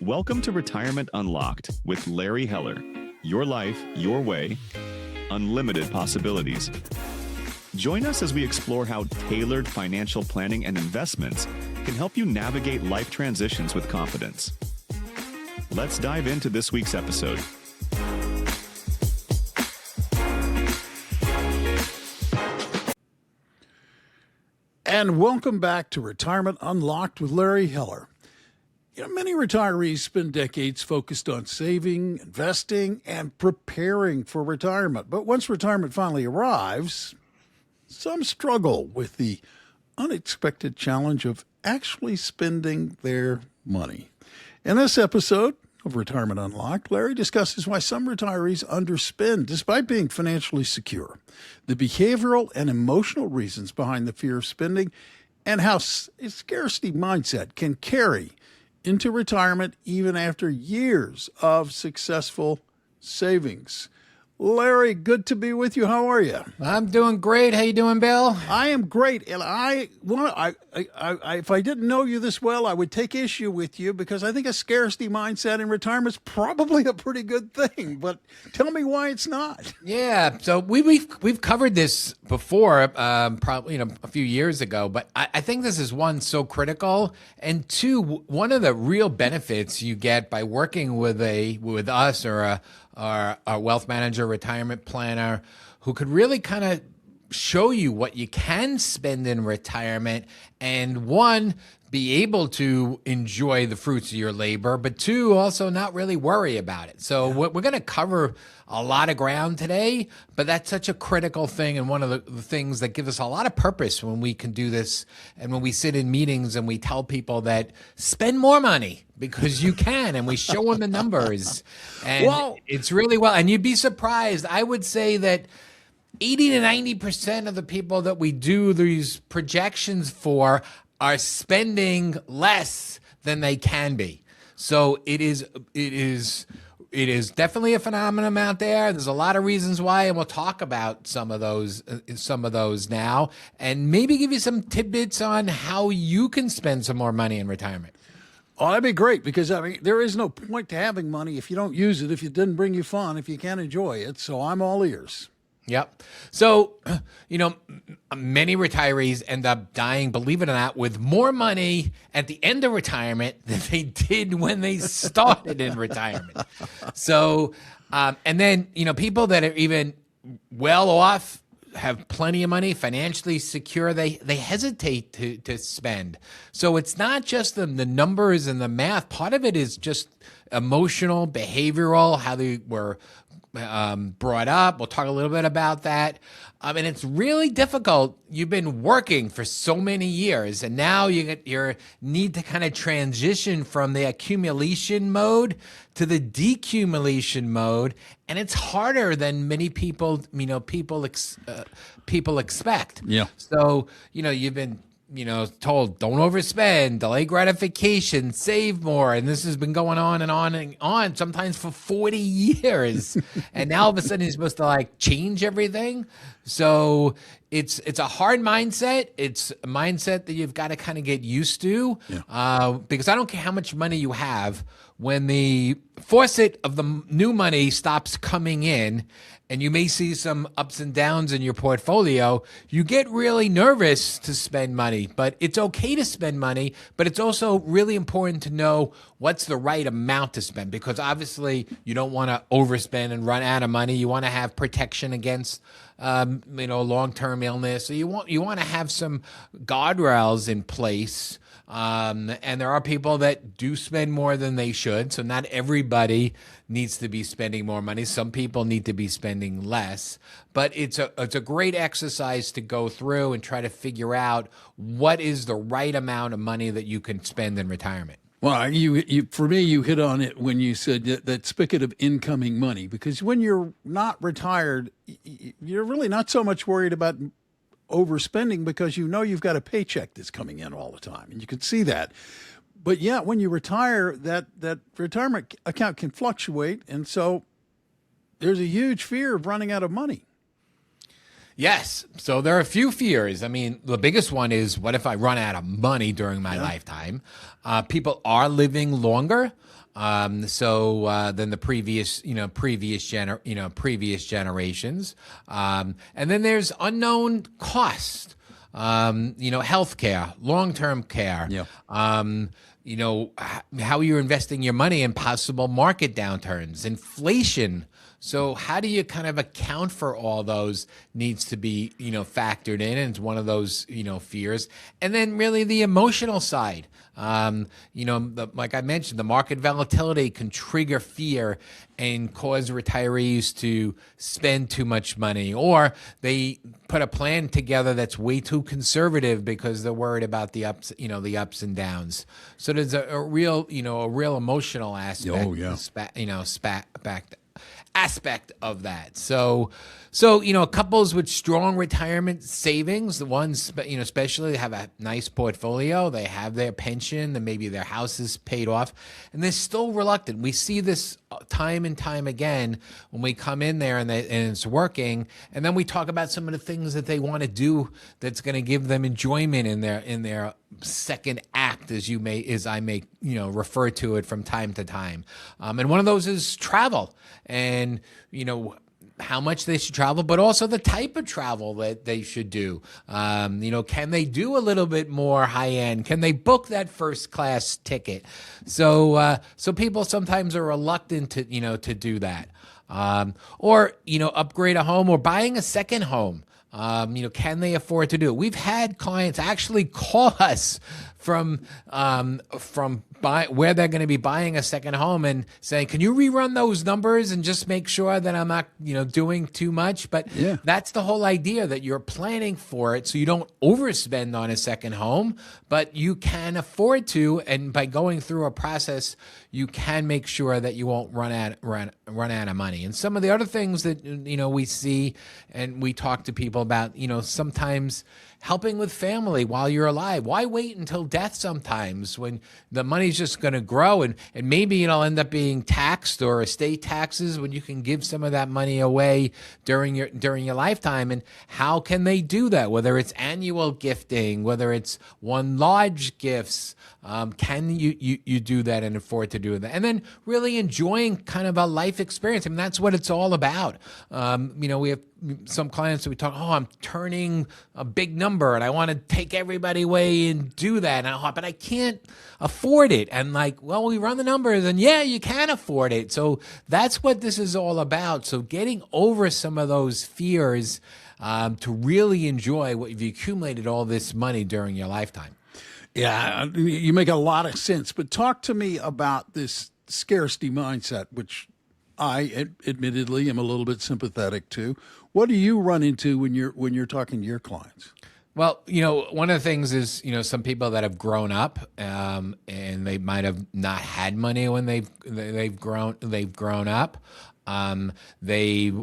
Welcome to Retirement Unlocked with Larry Heller. Your life, your way, unlimited possibilities. Join us as we explore how tailored financial planning and investments can help you navigate life transitions with confidence. Let's dive into this week's episode. And welcome back to Retirement Unlocked with Larry Heller. Many retirees spend decades focused on saving, investing, and preparing for retirement. But once retirement finally arrives, some struggle with the unexpected challenge of actually spending their money. In this episode of Retirement Unlocked, Larry discusses why some retirees underspend despite being financially secure, the behavioral and emotional reasons behind the fear of spending, and how scarcity mindset can carry into retirement even after years of successful savings. Larry, good to be with you. How are you? I'm doing great. How you doing, Bill? I am great, and if I didn't know you this well, I would take issue with you because I think a scarcity mindset in retirement is probably a pretty good thing. But tell me why it's not. Yeah, so we've covered this before, probably a few years ago. But I think this is one so critical, and two, one of the real benefits you get by working with us or a wealth manager, retirement planner, who could really kind of show you what you can spend in retirement, and one, be able to enjoy the fruits of your labor, but two, also not really worry about it. So we're going to cover a lot of ground today, but that's such a critical thing, and one of the things that gives us a lot of purpose when we can do this, and when we sit in meetings and we tell people that spend more money because you can, and we show them the numbers, and it's really well. And you'd be surprised. I would say that 80 to 90% of the people that we do these projections for are spending less than they can be. So it is definitely a phenomenon out there. There's a lot of reasons why, and we'll talk about some of those now, and maybe give you some tidbits on how you can spend some more money in retirement. Oh, that'd be great, because there is no point to having money if you don't use it, if it didn't bring you fun, if you can't enjoy it. So I'm all ears. Yep. So, many retirees end up dying, believe it or not, with more money at the end of retirement than they did when they started in retirement. So, and then, people that are even well off, have plenty of money, financially secure, they hesitate to spend. So it's not just the numbers and the math. Part of it is just emotional, behavioral, how they were brought up. We'll talk a little bit about that. And it's really difficult. You've been working for so many years, and now you need to kind of transition from the accumulation mode to the decumulation mode, and it's harder than many people expect. Yeah. So you've been told don't overspend, delay gratification, save more. And this has been going on and on and on, sometimes for 40 years. And now all of a sudden you're supposed to change everything. So it's a hard mindset. It's a mindset that you've got to kind of get used to, because I don't care how much money you have, when the faucet of the new money stops coming in, and you may see some ups and downs in your portfolio, you get really nervous to spend money. But it's okay to spend money, but it's also really important to know what's the right amount to spend, because obviously you don't want to overspend and run out of money. You want to have protection against long-term illness. So you want to have some guardrails in place. And there are people that do spend more than they should. So not everybody needs to be spending more money. Some people need to be spending less. But it's a great exercise to go through and try to figure out what is the right amount of money that you can spend in retirement. Well, for me, you hit on it when you said that spigot of incoming money, because when you're not retired, you're really not so much worried about overspending, because you've got a paycheck that's coming in all the time, and you can see that. But yeah, when you retire, that retirement account can fluctuate, and so there's a huge fear of running out of money. Yes. So there are a few fears. I mean, the biggest one is, what if I run out of money during my lifetime? People are living longer. Than the previous generations. And then there's unknown cost. Healthcare, long-term care. Yeah. How you're investing your money in possible market downturns, inflation. So how do you kind of account for all those needs to be, factored in? And it's one of those, fears. And then really the emotional side. Like I mentioned, the market volatility can trigger fear and cause retirees to spend too much money, or they put a plan together that's way too conservative because they're worried about the ups and downs. So there's a real emotional aspect. Oh, yeah. Aspect of that. So couples with strong retirement savings, the ones, especially have a nice portfolio, they have their pension, and maybe their house is paid off, and they're still reluctant. We see this time and time again when we come in there and it's working, and then we talk about some of the things that they want to do that's going to give them enjoyment in their second act, as I may refer to it from time to time. And one of those is travel, and how much they should travel, but also the type of travel that they should do. Can they do a little bit more high end? Can they book that first class ticket? So people sometimes are reluctant to do that. Or upgrade a home or buying a second home. Can they afford to do it? We've had clients actually call us from where they're going to be buying a second home and saying, can you rerun those numbers and just make sure that I'm not, doing too much? But that's the whole idea, that you're planning for it so you don't overspend on a second home, but you can afford to. And by going through a process, you can make sure that you won't run out of money. And some of the other things that, we see and we talk to people about, sometimes helping with family while you're alive. Why wait until death sometimes when the money's just going to grow and maybe it'll end up being taxed or estate taxes when you can give some of that money away during your lifetime? And how can they do that? Whether it's annual gifting, whether it's one large gifts, can you do that and afford to do that? And then really enjoying kind of a life experience. I mean, that's what it's all about. We have some clients that we talk, I'm turning a big number and I want to take everybody away and do that. But I can't afford it. And we run the numbers and you can afford it. So that's what this is all about. So getting over some of those fears to really enjoy what you've accumulated all this money during your lifetime. Yeah, you make a lot of sense. But talk to me about this scarcity mindset, which I admittedly am a little bit sympathetic to. What do you run into when you're talking to your clients? Well, one of the things is, some people that have grown up, and they might have not had money when they've grown up. They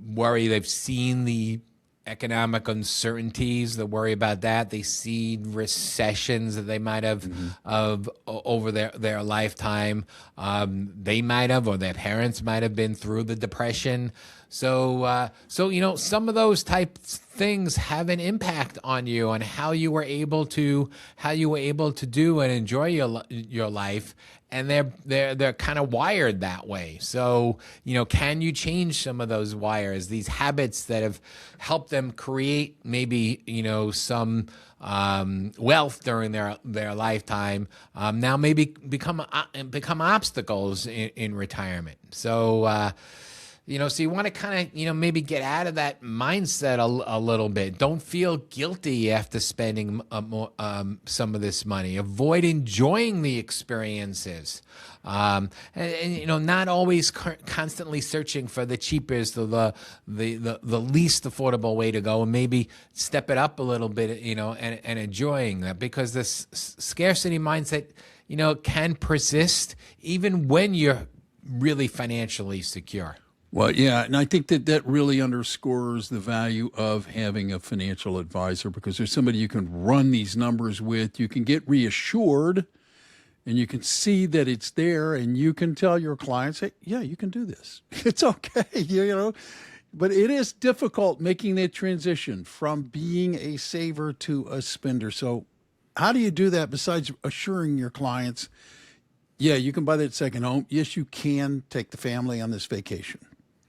worry. They've seen the economic uncertainties, the worry about that. They see recessions that they might have of over their lifetime. They might have, or their parents might have been through the Depression. So some of those type things have an impact on you and how you were able to do and enjoy your life. And they're kind of wired that way. So, can you change some of those wires, these habits that have helped them create maybe, some wealth during their lifetime, now maybe become obstacles in retirement. So, so you want to kind of, maybe get out of that mindset a little bit. Don't feel guilty after spending some of this money. Avoid enjoying the experiences. And not always constantly searching for the cheapest or the least affordable way to go, and maybe step it up a little bit, and enjoying that, because this scarcity mindset, can persist even when you're really financially secure. Well, yeah, and I think that really underscores the value of having a financial advisor, because there's somebody you can run these numbers with. You can get reassured, and you can see that it's there, and you can tell your clients, hey, yeah, you can do this. It's okay. But it is difficult making that transition from being a saver to a spender. So how do you do that besides assuring your clients, yeah, you can buy that second home. Yes, you can take the family on this vacation.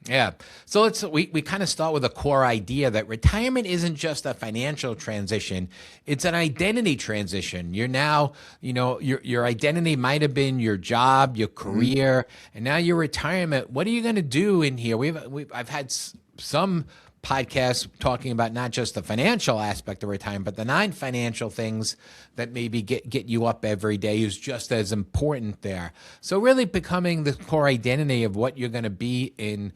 Yeah. So we kind of start with a core idea that retirement isn't just a financial transition. It's an identity transition. You're now, your identity might have been your job, your career, and now your retirement. What are you going to do in here? I've had some podcasts talking about not just the financial aspect of retirement, but the non-financial things that maybe get you up every day is just as important there. So really becoming the core identity of what you're going to be in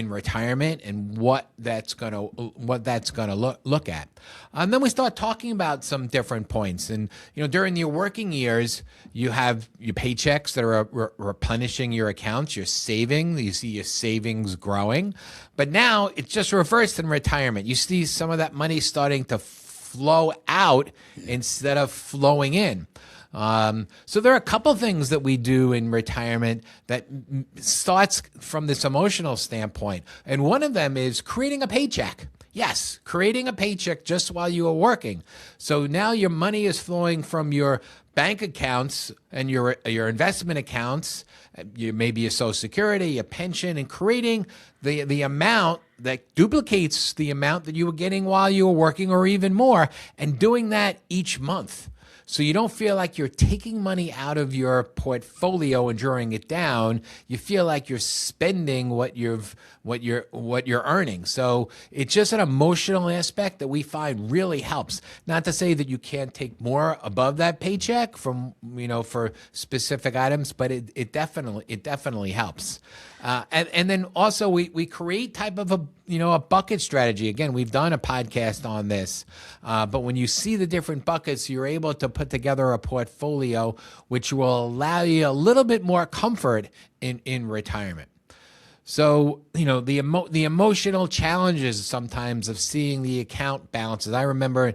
retirement and what that's going to look at. And then we start talking about some different points. And during your working years, you have your paychecks that are replenishing your accounts, you're saving, you see your savings growing. But now it's just reversed in retirement. You see some of that money starting to flow out instead of flowing in. So there are a couple things that we do in retirement that starts from this emotional standpoint. And one of them is creating a paycheck. Yes, creating a paycheck just while you are working. So now your money is flowing from your bank accounts and your investment accounts, maybe your Social Security, your pension, and creating the amount that duplicates the amount that you were getting while you were working or even more, and doing that each month. So you don't feel like you're taking money out of your portfolio and drawing it down. You feel like you're spending what you're earning. So it's just an emotional aspect that we find really helps. Not to say that you can't take more above that paycheck from for specific items, but it definitely helps. And then also we create type of a bucket strategy. Again, we've done a podcast on this, but when you see the different buckets, you're able to put together a portfolio which will allow you a little bit more comfort in retirement. So, the emotional challenges sometimes of seeing the account balances. I remember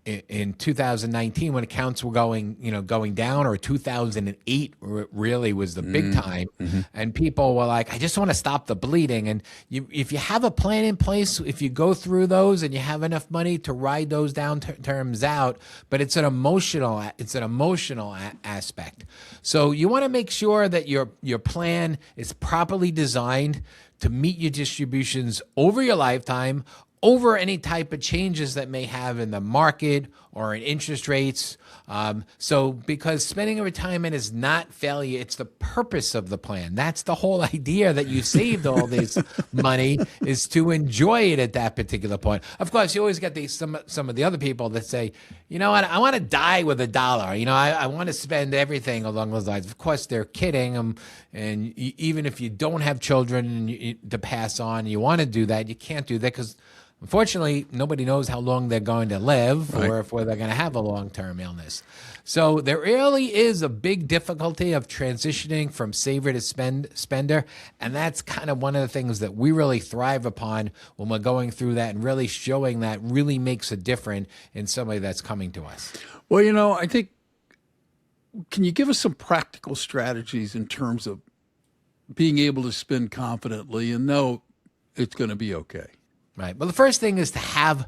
in 2019 when accounts were going down, or 2008 really was the big time. And people were like, I just want to stop the bleeding. And if you have a plan in place, if you go through those and you have enough money to ride those downturns out, but it's an emotional aspect. So you want to make sure that your plan is properly designed to meet your distributions over your lifetime, over any type of changes that may have in the market or in interest rates. So because spending in retirement is not failure, it's the purpose of the plan. That's the whole idea, that you saved all this money is to enjoy it at that particular point. Of course, you always get some of the other people that say, you know what, I want to die with $1. I want to spend everything along those lines. Of course, they're kidding. And even if you don't have children to pass on, you want to do that, you can't do that because unfortunately, nobody knows how long they're going to live, or if they're going to have a long-term illness. So there really is a big difficulty of transitioning from saver to spender, and that's kind of one of the things that we really thrive upon when we're going through that, and really showing that really makes a difference in somebody that's coming to us. Well, I think, can you give us some practical strategies in terms of being able to spend confidently and know it's going to be okay? Right. Well, the first thing is to have,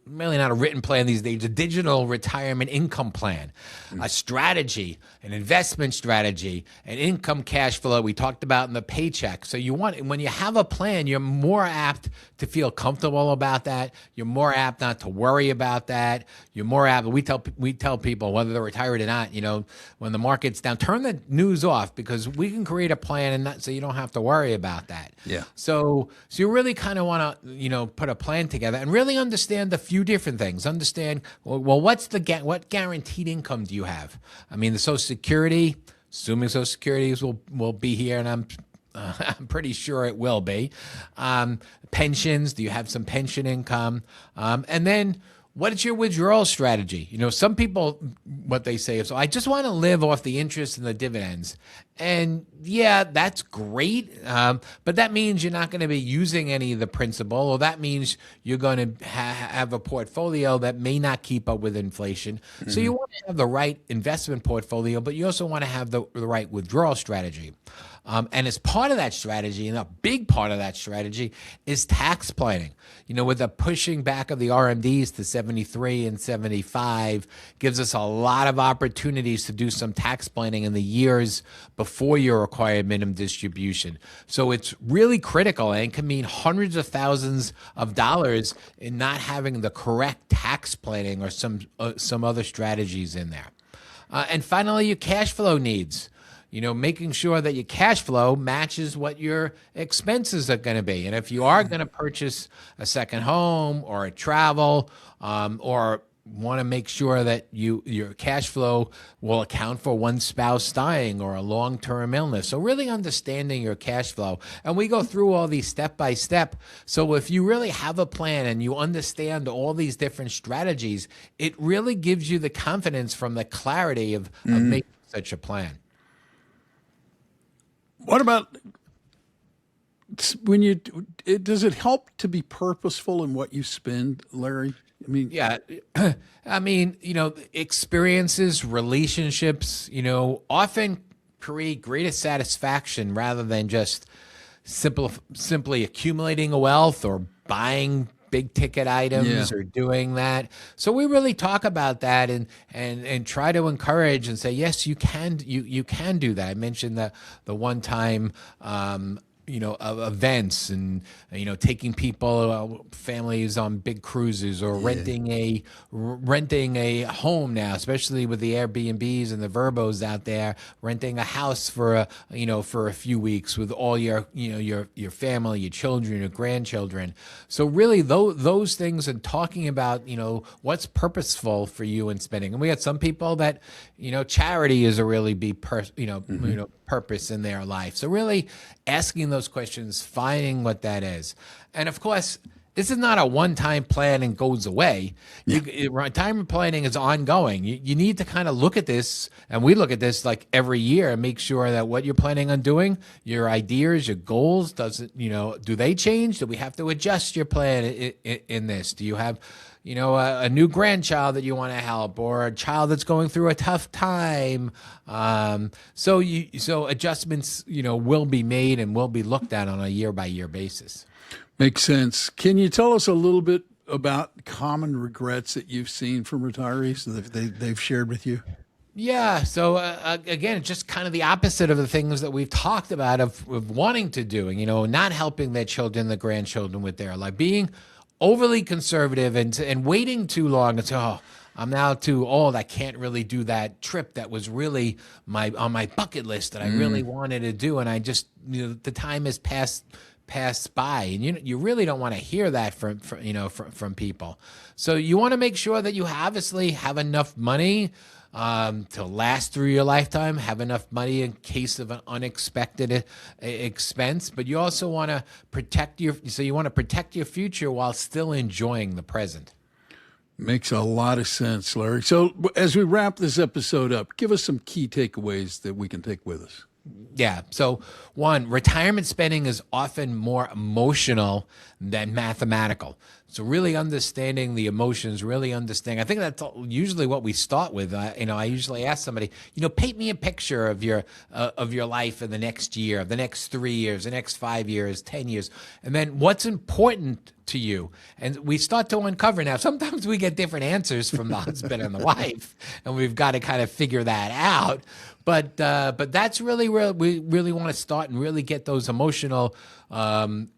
really not a written plan these days, a digital retirement income plan, a strategy, an investment strategy, an income cash flow we talked about in the paycheck. So when you have a plan, you're more apt to feel comfortable about that. You're more apt not to worry about that. You're more apt. We tell people, whether they're retired or not, when the market's down, turn the news off, because we can create a plan so you don't have to worry about that. Yeah. So you really kind of want to, put a plan together and really understand the few different things. Understand, well, what guaranteed income do you have? I mean, the Social Security, assuming Social Security will be here, and I'm pretty sure it will be. Pensions, do you have some pension income? And then what is your withdrawal strategy? Some people what they say. So I just want to live off the interest and the dividends. And yeah, that's great. But that means you're not going to be using any of the principal, or that means you're going to have a portfolio that may not keep up with inflation. So you want to have the right investment portfolio, but you also want to have the right withdrawal strategy. And as part of that strategy, and a big part of that strategy, is tax planning. With the pushing back of the RMDs to 73 and 75, gives us a lot of opportunities to do some tax planning in the years before your required minimum distribution. So it's really critical, and can mean hundreds of thousands of dollars in not having the correct tax planning or some other strategies in there. And finally, your cash flow needs. Making sure that your cash flow matches what your expenses are going to be. And if you are going to purchase a second home or a travel, or want to make sure that your cash flow will account for one spouse dying or a long-term illness. So really understanding your cash flow. And we go through all these step by step. So if you really have a plan and you understand all these different strategies, it really gives you the confidence from the clarity of making such a plan. What about does it help to be purposeful in what you spend, Larry? Yeah. Experiences, relationships, often create greater satisfaction rather than just simply accumulating a wealth or buying big ticket items or doing that. So we really talk about that and try to encourage and say, yes, you can do that. I mentioned the one time of events and taking people, families on big cruises, or renting a home now, especially with the Airbnbs and the Verbos out there, renting a house for a few weeks with all your family, your children, your grandchildren. So really those things, and talking about what's purposeful for you in spending. And we had some people that charity is a really big purpose in their life. So really asking those questions, finding what that is. And of course, this is not a one-time plan and goes away. Retirement planning is ongoing. You need to kind of look at this, and we look at this like every year, and make sure that what you're planning on doing, your ideas, your goals, do they change? Do we have to adjust your plan in this? Do you have a new grandchild that you want to help, or a child that's going through a tough time? So adjustments, will be made and will be looked at on a year-by-year basis. Makes sense. Can you tell us a little bit about common regrets that you've seen from retirees that they've shared with you? Yeah. So again, it's just kind of the opposite of the things that we've talked about of wanting to do, not helping their children, the grandchildren with their life, being overly conservative and waiting too long and say, oh, I'm now too old. I can't really do that trip that was really on my bucket list that I really wanted to do. And I just, the time has passed by, and you really don't want to hear that from people. So you want to make sure that you obviously have enough money to last through your lifetime, have enough money in case of an unexpected expense, but you also want to protect your future while still enjoying the present. Makes a lot of sense, Larry. So as we wrap this episode up, give us some key takeaways that we can take with us. Yeah. So one, retirement spending is often more emotional than mathematical. So really understanding the emotions, I think that's usually what we start with. I usually ask somebody, paint me a picture of your life in the next year, the next 3 years, the next 5 years, 10 years. And then what's important to you? And we start to uncover now. Sometimes we get different answers from the husband and the wife, and we've got to kind of figure that out. But that's really where we really want to start and really get those emotional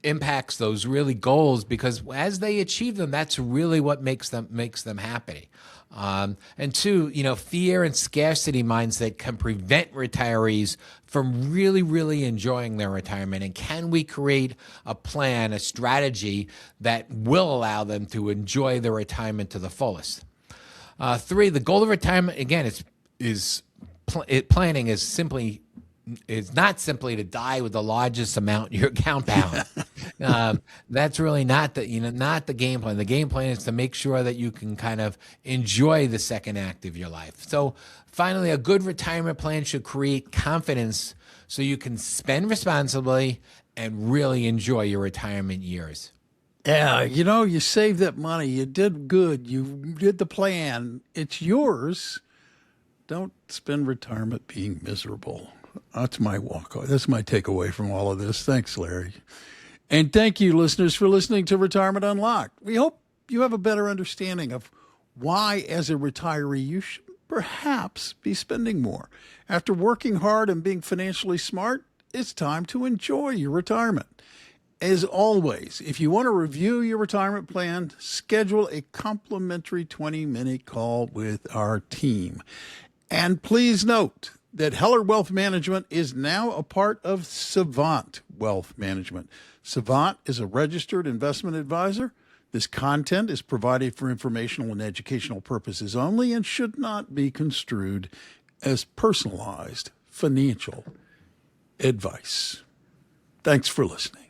impacts, those really goals, because as they achieve them, that's really what makes them happy. And two, fear and scarcity mindset can prevent retirees from really, really enjoying their retirement. And can we create a plan, a strategy that will allow them to enjoy their retirement to the fullest? Three, the goal of retirement, again, planning is simply is not simply to die with the largest amount in your account balance. That's really not the game plan. The game plan is to make sure that you can kind of enjoy the second act of your life. So finally, a good retirement plan should create confidence so you can spend responsibly and really enjoy your retirement years. Yeah, you saved that money. You did good. You did the plan. It's yours. Don't spend retirement being miserable. That's my walk. That's my takeaway from all of this. Thanks, Larry. And thank you, listeners, for listening to Retirement Unlocked. We hope you have a better understanding of why, as a retiree, you should perhaps be spending more. After working hard and being financially smart, it's time to enjoy your retirement. As always, if you want to review your retirement plan, schedule a complimentary 20-minute call with our team. And please note that Heller Wealth Management is now a part of Savant Wealth Management. Savant is a registered investment advisor. This content is provided for informational and educational purposes only and should not be construed as personalized financial advice. Thanks for listening.